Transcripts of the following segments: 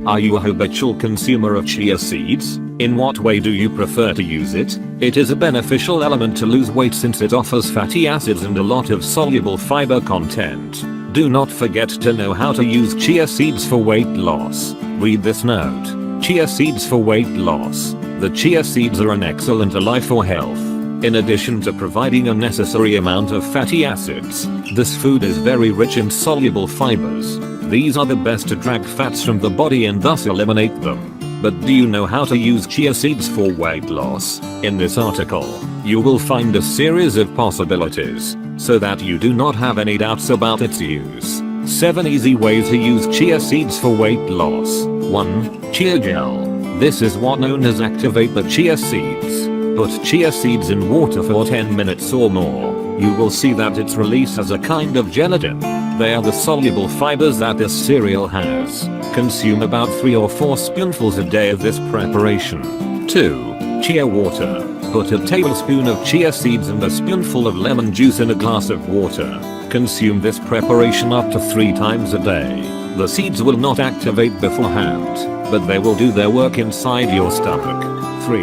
Are you a habitual consumer of chia seeds? In what way do you prefer to use it? It is a beneficial element to lose weight since it offers fatty acids and a lot of soluble fiber content. Do not forget to know how to use chia seeds for weight loss. Read this note. Chia seeds for weight loss. The chia seeds are an excellent ally for health. In addition to providing a necessary amount of fatty acids, this food is very rich in soluble fibers. These are the best to drag fats from the body and thus eliminate them. But do you know how to use chia seeds for weight loss? In this article, you will find a series of possibilities, so that you do not have any doubts about its use. 7 easy ways to use chia seeds for weight loss. 1. Chia gel. This is what known as activate the chia seeds. Put chia seeds in water for 10 minutes or more. You will see that its release has a kind of gelatin. They are the soluble fibers that this cereal has. Consume about 3 or 4 spoonfuls a day of this preparation. 2. Chia water. Put a tablespoon of chia seeds and a spoonful of lemon juice in a glass of water. Consume this preparation up to 3 times a day. The seeds will not activate beforehand, but they will do their work inside your stomach. 3.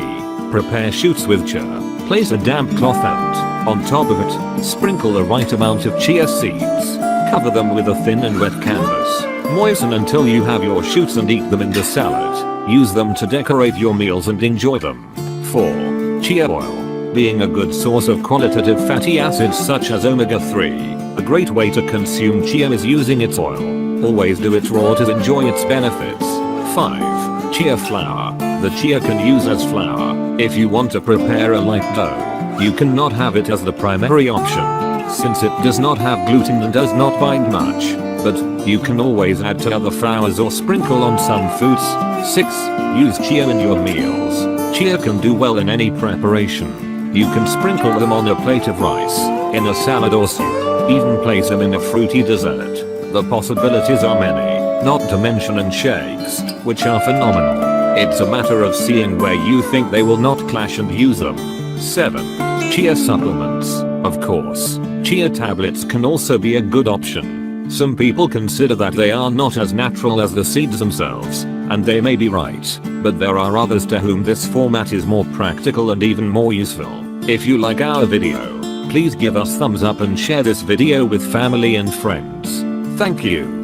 Prepare shoots with chia. Place a damp cloth and, on top of it, sprinkle the right amount of chia seeds. Cover them with a thin and wet canvas. Moisten until you have your shoots and eat them in the salad. Use them to decorate your meals and enjoy them. 4. Chia oil. Being a good source of qualitative fatty acids such as omega-3, a great way to consume chia is using its oil. Always do it raw to enjoy its benefits. 5. Chia flour. The chia can use as flour. If you want to prepare a light dough, you cannot have it as the primary option, since it does not have gluten and does not bind much, but you can always add to other flours or sprinkle on some foods. 6. Use chia in your meals. Chia can do well in any preparation. You can sprinkle them on a plate of rice, in a salad or soup, even place them in a fruity dessert. The possibilities are many, not to mention in shakes, which are phenomenal. It's a matter of seeing where you think they will not clash and use them. 7. Chia supplements. Of course, chia tablets can also be a good option. Some people consider that they are not as natural as the seeds themselves, and they may be right, but there are others to whom this format is more practical and even more useful. If you like our video, please give us thumbs up and share this video with family and friends. Thank you.